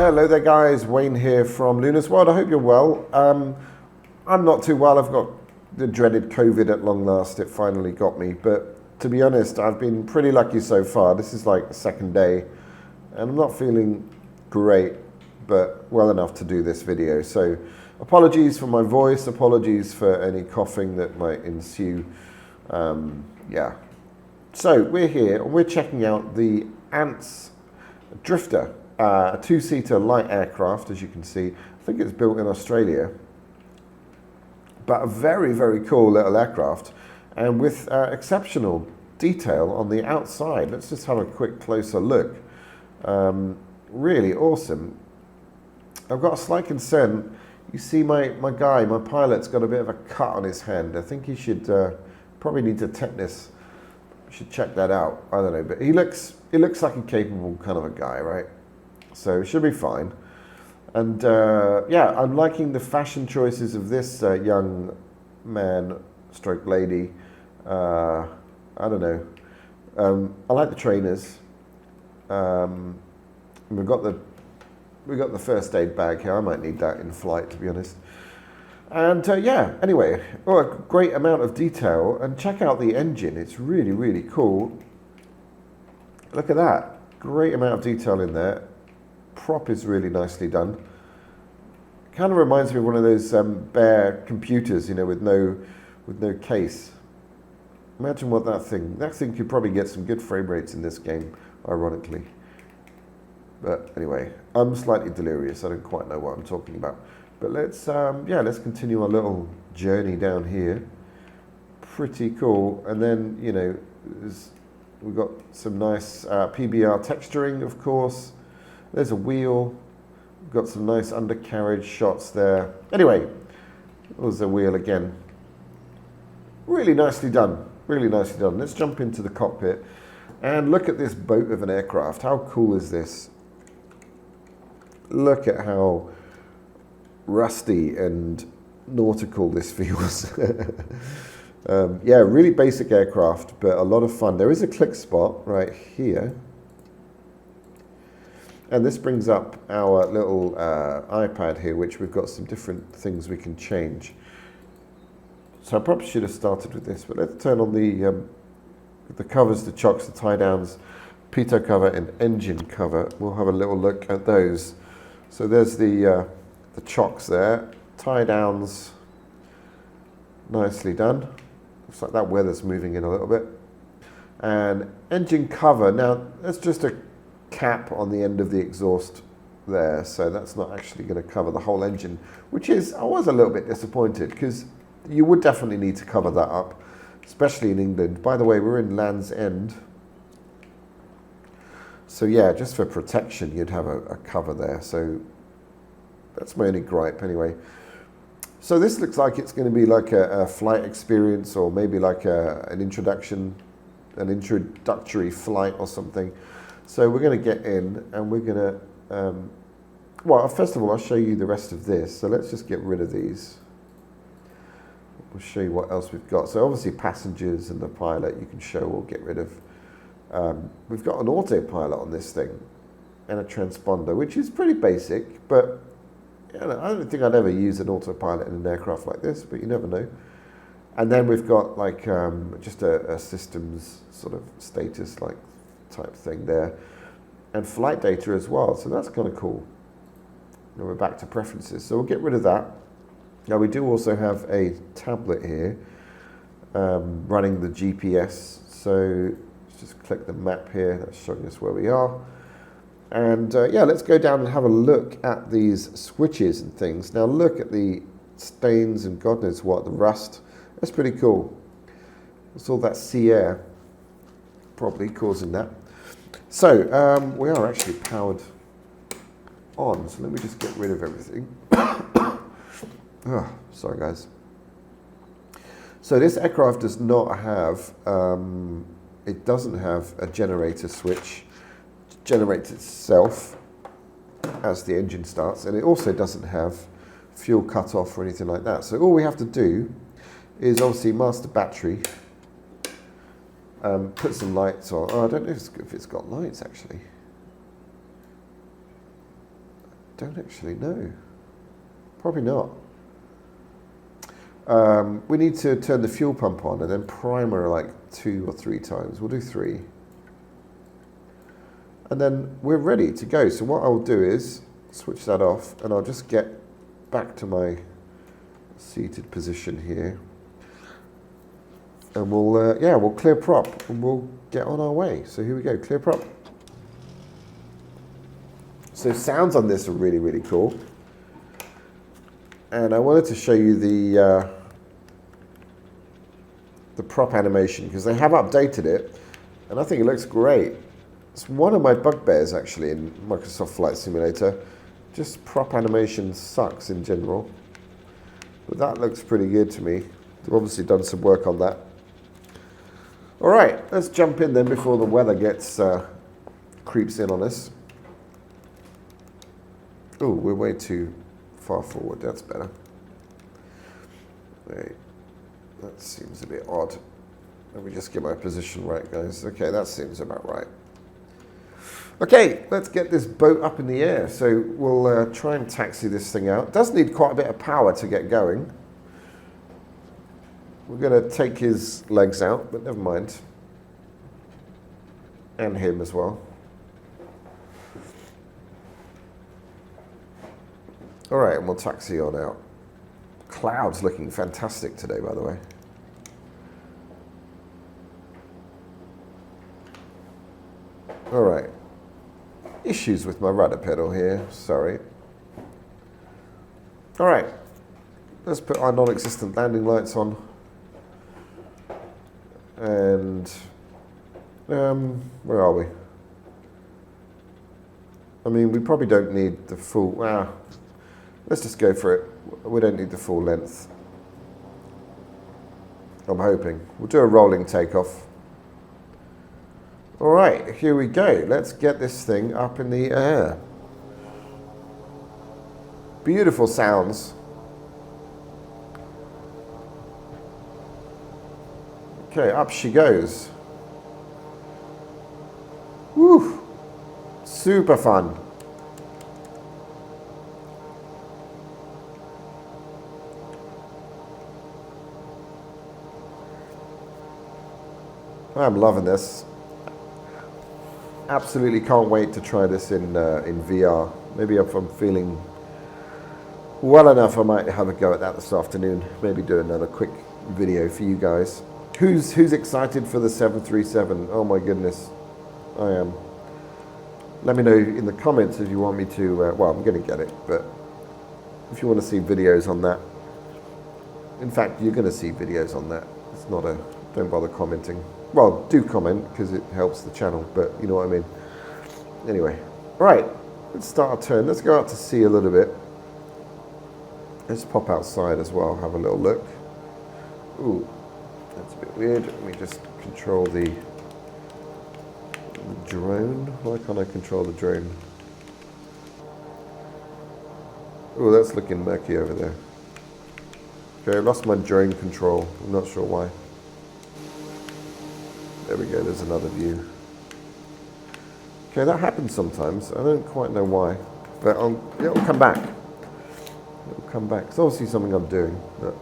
Hello there guys, Wayne here from Luna's World. I hope you're well. I'm not too well. I've got the dreaded COVID at long last. It finally got me, but to be honest, I've been pretty lucky so far. This is like the second day and I'm not feeling great, but well enough to do this video. So apologies for my voice, apologies for any coughing that might ensue. Yeah. So we're here and we're checking out the Ants Drifter, a two-seater light aircraft, as you can see. I think it's built in Australia, but a very, very cool little aircraft and with exceptional detail on the outside. Let's just have a quick closer look. Really awesome. I've got a slight concern. You see my pilot's got a bit of a cut on his hand. I think he should probably need a tetanus. Should check that out. I don't know, but he looks like a capable kind of a guy, right? So it should be fine. And yeah, I'm liking the fashion choices of this young man stroke lady. I don't know. I like the trainers. We've got the first aid bag here. I might need that in flight, to be honest. And yeah, anyway, a great amount of detail. And check out the engine. It's really, really cool. Look at that. Great amount of detail in there. Prop is really nicely done. Kind of reminds me of one of those bare computers, you know, with no case. Imagine what that thing could probably get some good frame rates in this game, ironically. But anyway, I'm slightly delirious. I don't quite know what I'm talking about. But let's continue our little journey down here. Pretty cool. And then, you know, we've got some nice PBR texturing, of course. There's a wheel. We've got some nice undercarriage shots there. Anyway, there's a wheel again. Really nicely done. Really nicely done. Let's jump into the cockpit and look at this boat of an aircraft. How cool is this? Look at how rusty and nautical this feels. Yeah, really basic aircraft, but a lot of fun. There is a click spot right here. And this brings up our little iPad here, which we've got some different things we can change. So I probably should have started with this, but let's turn on the covers, the chocks, the tie downs, pitot cover and engine cover. We'll have a little look at those. So there's the chocks there, tie downs, nicely done. Looks like that weather's moving in a little bit. And engine cover, now that's just a cap on the end of the exhaust there, so that's not actually going to cover the whole engine, which is, I was a little bit disappointed because you would definitely need to cover that up, especially in England. By the way, we're in Land's End. So yeah, just for protection, you'd have a cover there. So that's my only gripe anyway. So this looks like it's going to be like a flight experience, or maybe like an introductory flight or something. So we're going to get in and we're going to, well, first of all, I'll show you the rest of this. So let's just get rid of these. We'll show you what else we've got. So obviously passengers and the pilot you can show or get rid of. We've got an autopilot on this thing and a transponder, which is pretty basic, but you know, I don't think I'd ever use an autopilot in an aircraft like this, but you never know. And then we've got like just a systems sort of status like type thing there, and flight data as well. So that's kind of cool. Now we're back to preferences. So we'll get rid of that. Now we do also have a tablet here running the GPS. So let's just click the map here. That's showing us where we are. And yeah, let's go down and have a look at these switches and things. Now look at the stains and God knows what, the rust. That's pretty cool. It's all that sea air probably causing that. So we are actually powered on. So let me just get rid of everything. Oh, sorry guys. So this aircraft does not have, it doesn't have a generator switch. It generates itself as the engine starts, and it also doesn't have fuel cut-off or anything like that. So all we have to do is obviously master battery, put some lights on. Oh, I don't know if it's got lights actually. don't actually know. Probably not. We need to turn the fuel pump on and then primer like 2 or 3 times. We'll do 3. And then we're ready to go. So what I'll do is switch that off and I'll just get back to my seated position here. And we'll clear prop and we'll get on our way. So here we go, clear prop. So sounds on this are really, really cool. And I wanted to show you the prop animation because they have updated it and I think it looks great. It's one of my bugbears actually in Microsoft Flight Simulator. Just prop animation sucks in general. But that looks pretty good to me. They've obviously done some work on that. All right, let's jump in then before the weather gets creeps in on us. Oh, we're way too far forward. That's better. Wait, that seems a bit odd. Let me just get my position right, guys. Okay, that seems about right. Okay, let's get this boat up in the air. So we'll try and taxi this thing out. It does need quite a bit of power to get going. We're going to take his legs out, but never mind. And him as well. All right, and we'll taxi on out. Clouds looking fantastic today, by the way. All right. Issues with my rudder pedal here, sorry. All right, let's put our non-existent landing lights on. And where are we? I mean, we probably don't need the full, let's just go for it. We don't need the full length. I'm hoping. We'll do a rolling takeoff. All right, here we go. Let's get this thing up in the air. Beautiful sounds. Okay, up she goes. Woo! Super fun. I'm loving this. Absolutely can't wait to try this in VR. Maybe if I'm feeling well enough, I might have a go at that this afternoon. Maybe do another quick video for you guys. Who's excited for the 737? Oh my goodness, I am. Let me know in the comments if you want me to, well, I'm going to get it, but if you want to see videos on that. In fact, you're going to see videos on that. It's not don't bother commenting. Well, do comment because it helps the channel, but you know what I mean. Anyway, right, let's start our turn. Let's go out to sea a little bit. Let's pop outside as well, have a little look. Ooh, that's a bit weird. Let me just control the drone. Why can't I control the drone? Oh, that's looking murky over there. Okay, I lost my drone control. I'm not sure why. There we go, there's another view. Okay, that happens sometimes. I don't quite know why, but it'll come back. It'll come back. It's obviously something I'm doing, but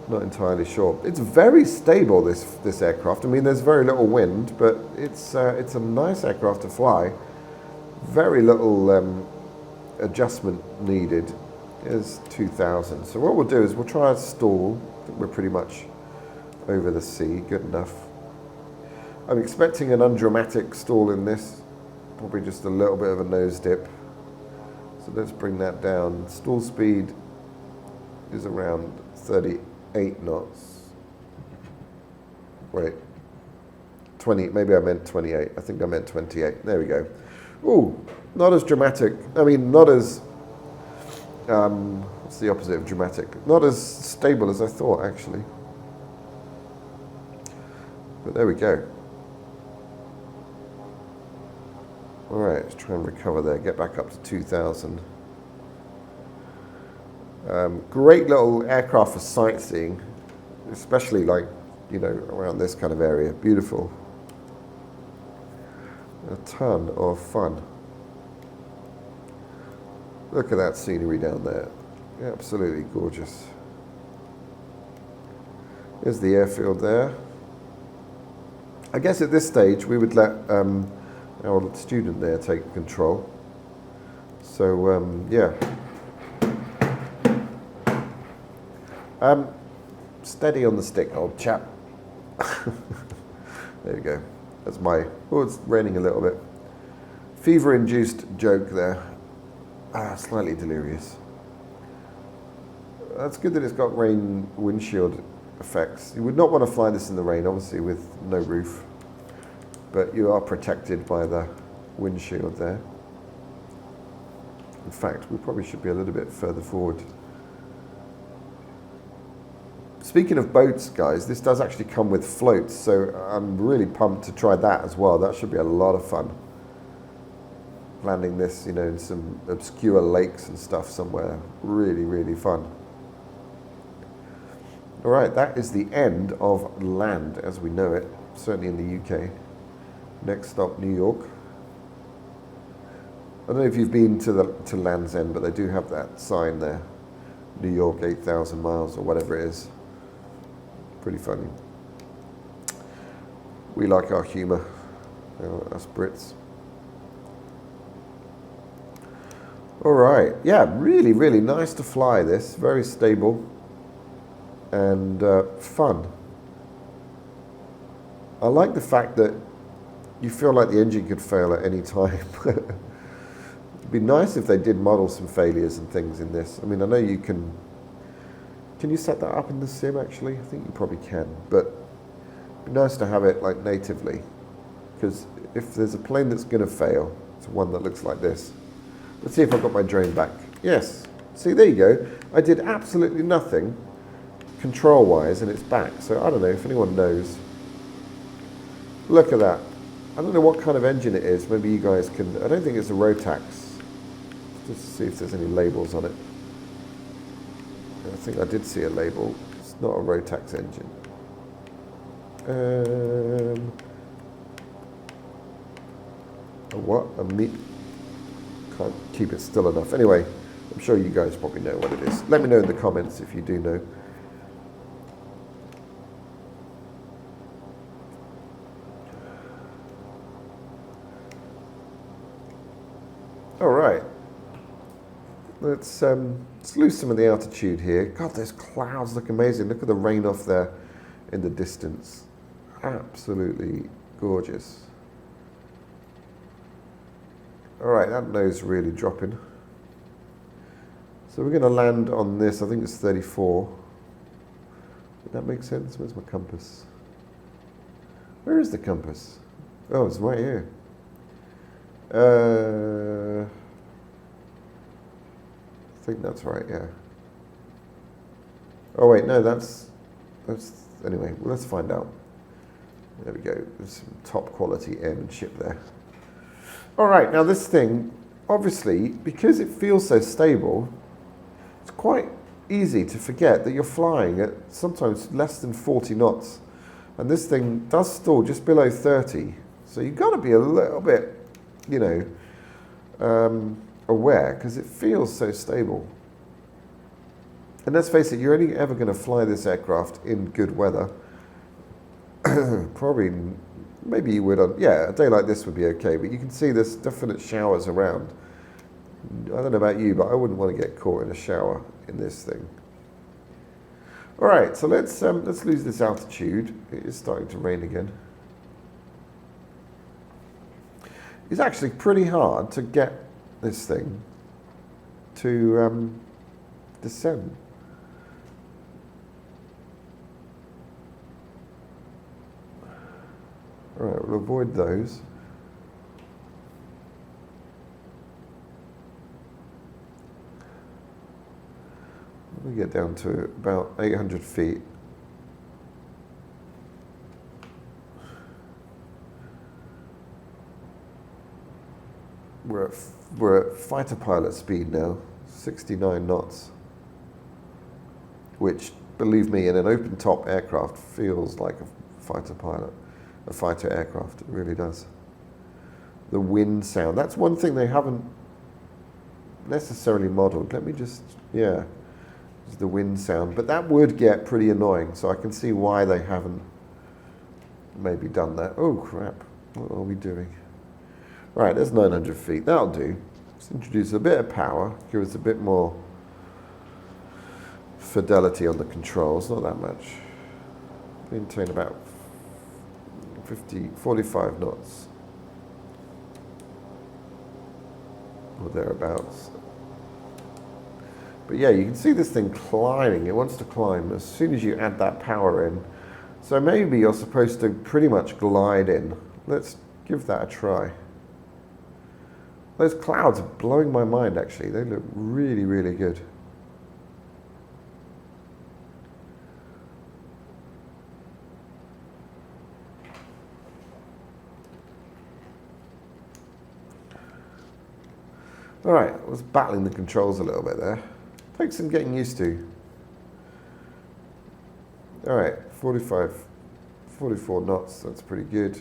not entirely sure. It's very stable, this aircraft. I mean, there's very little wind, but it's a nice aircraft to fly. Very little adjustment needed. Is 2,000. So what we'll do is we'll try a stall. I think we're pretty much over the sea, good enough. I'm expecting an undramatic stall in this, probably just a little bit of a nose dip. So let's bring that down. Stall speed is around 38 knots. Wait, 20, maybe I meant 28. I think I meant 28. There we go. Ooh, not as dramatic. I mean, not as, what's the opposite of dramatic? Not as stable as I thought, actually. But there we go. All right, let's try and recover there, get back up to 2,000. Great little aircraft for sightseeing, especially like, you know, around this kind of area. Beautiful. A ton of fun. Look at that scenery down there. Absolutely gorgeous. There's the airfield there. I guess at this stage we would let our student there take control. So yeah. Steady on the stick, old chap. There you go. That's my, oh, it's raining a little bit. Fever-induced joke there. Slightly delirious. That's good that it's got rain windshield effects. You would not want to fly this in the rain, obviously, with no roof. But you are protected by the windshield there. In fact, we probably should be a little bit further forward. Speaking of boats, guys, this does actually come with floats, so I'm really pumped to try that as well. That should be a lot of fun. Landing this, you know, in some obscure lakes and stuff somewhere. Really, really fun. All right, that is the end of land as we know it, certainly in the UK. Next stop, New York. I don't know if you've been to Land's End, but they do have that sign there. New York, 8,000 miles or whatever it is. Pretty funny. We like our humour, us Brits. All right, yeah, really, really nice to fly this. Very stable and fun. I like the fact that you feel like the engine could fail at any time. It'd be nice if they did model some failures and things in this. I mean, I know you can you set that up in the sim actually? I think you probably can, but it'd be nice to have it like natively, because if there's a plane that's going to fail, it's one that looks like this. Let's see if I've got my drone back. Yes, see, there you go. I did absolutely nothing control-wise and it's back, so I don't know if anyone knows. Look at that. I don't know what kind of engine it is. Maybe you guys can, I don't think it's a Rotax. Just to see if there's any labels on it. I think I did see a label. It's not a Rotax engine. A what? A meat? Can't keep it still enough. Anyway, I'm sure you guys probably know what it is. Let me know in the comments if you do know. All right. Let's lose some of the altitude here. God, those clouds look amazing. Look at the rain off there in the distance. Absolutely gorgeous. All right, that nose really dropping. So we're going to land on this. I think it's 34. Did that make sense? Where's my compass? Where is the compass? Oh, it's right here. I think that's right, yeah. Oh wait, no, that's anyway, well, let's find out. There we go, there's some top quality airmanship there. All right, now this thing, obviously, because it feels so stable, it's quite easy to forget that you're flying at sometimes less than 40 knots. And this thing does stall just below 30. So you've got to be a little bit, you know, aware, because it feels so stable. And let's face it, you're only ever going to fly this aircraft in good weather. Probably, maybe you would on, yeah, a day like this would be okay, but you can see there's definite showers around. I don't know about you, but I wouldn't want to get caught in a shower in this thing. All right, so let's lose this altitude. It is starting to rain again. It's actually pretty hard to get this thing to descend. All right, we'll avoid those. We get down to about 800 feet. We're at fighter pilot speed now, 69 knots, which, believe me, in an open top aircraft feels like a fighter pilot, a fighter aircraft. It really does. The wind sound, that's one thing they haven't necessarily modeled. Let me just, yeah, it's the wind sound. But that would get pretty annoying, so I can see why they haven't maybe done that. Oh, crap. What are we doing? Right, there's 900 feet. That'll do. Let's introduce a bit of power, give us a bit more fidelity on the controls, not that much. Maintain about 45 knots. Or thereabouts. But yeah, you can see this thing climbing. It wants to climb as soon as you add that power in. So maybe you're supposed to pretty much glide in. Let's give that a try. Those clouds are blowing my mind, actually. They look really, really good. All right, I was battling the controls a little bit there. Takes some getting used to. All right, 44 knots, that's pretty good.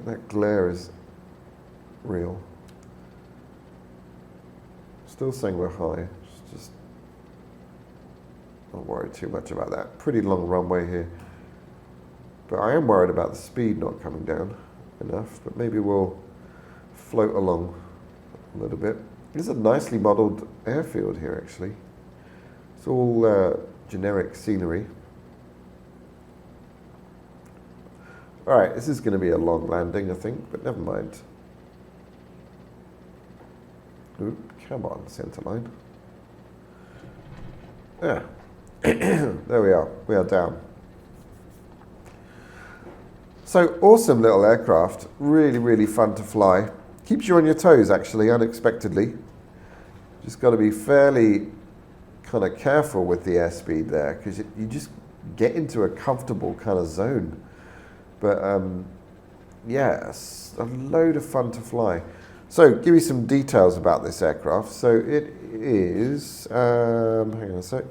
That glare is real. Still saying we're high, just not worried too much about that. Pretty long runway here. But I am worried about the speed not coming down enough, but maybe we'll float along a little bit. This is a nicely modeled airfield here, actually. It's all generic scenery. All right, this is going to be a long landing, I think, but never mind. Oop, come on, center line. Yeah, there we are. We are down. So awesome little aircraft, really, really fun to fly. Keeps you on your toes, actually, unexpectedly. Just got to be fairly kind of careful with the airspeed there, because you just get into a comfortable kind of zone. But yeah, it's a load of fun to fly. So give you some details about this aircraft. So it is, hang on a sec.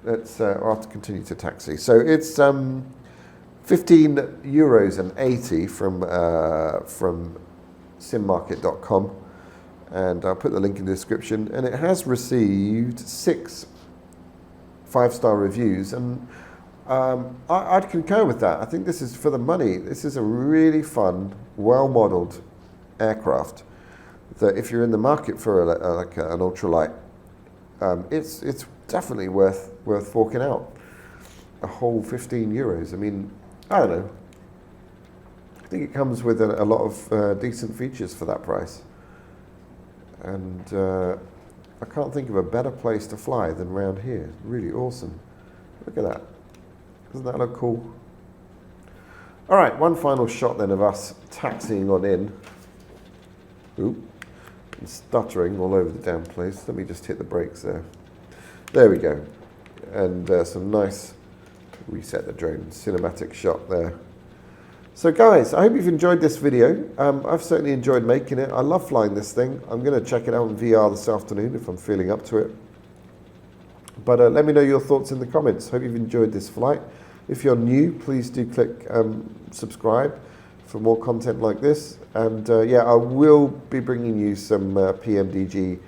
Let's, I'll have to continue to taxi. So it's 15 euros and 80 from simmarket.com, and I'll put the link in the description. And it has received 6 5-star reviews, and I'd concur with that. I think this is, for the money, this is a really fun, well-modeled aircraft that if you're in the market for like an ultralight, it's definitely worth forking out a whole 15 euros. I mean, I don't know. I think it comes with a lot of decent features for that price. And I can't think of a better place to fly than around here. Really awesome. Look at that. Doesn't that look cool? All right, one final shot then of us taxiing on in. Oop, and stuttering all over the damn place. Let me just hit the brakes there. There we go. And some nice, reset the drone, cinematic shot there. So guys, I hope you've enjoyed this video. I've certainly enjoyed making it. I love flying this thing. I'm going to check it out in VR this afternoon if I'm feeling up to it. But let me know your thoughts in the comments. Hope you've enjoyed this flight. If you're new, please do click subscribe for more content like this. And yeah, I will be bringing you some PMDG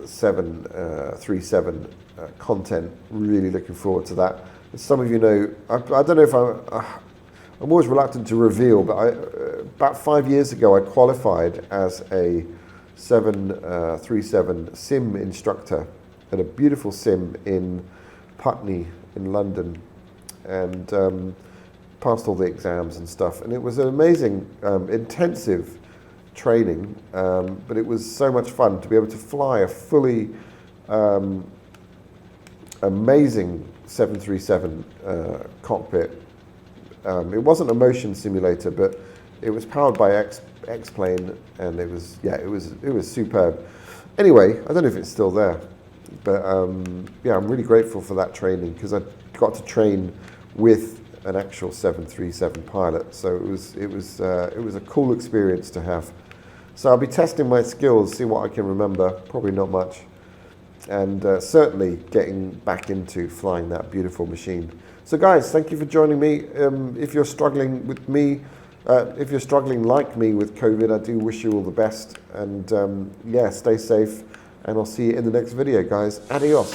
737 content. Really looking forward to that. As some of you know, I don't know if I'm always reluctant to reveal, but about 5 years ago I qualified as a 737 sim instructor at a beautiful sim in Putney in London, and passed all the exams and stuff, and it was an amazing intensive training, but it was so much fun to be able to fly a fully amazing 737 cockpit. It wasn't a motion simulator, but it was powered by X-Plane, and it was, yeah, it was superb. Anyway, I don't know if it's still there, but yeah, I'm really grateful for that training, because I got to train with an actual 737 pilot. So it was a cool experience to have. So I'll be testing my skills, see what I can remember. Probably not much, and certainly getting back into flying that beautiful machine. So guys, thank you for joining me. If you're struggling with me, If you're struggling like me with COVID, I do wish you all the best. And yeah, stay safe. And I'll see you in the next video, guys. Adios.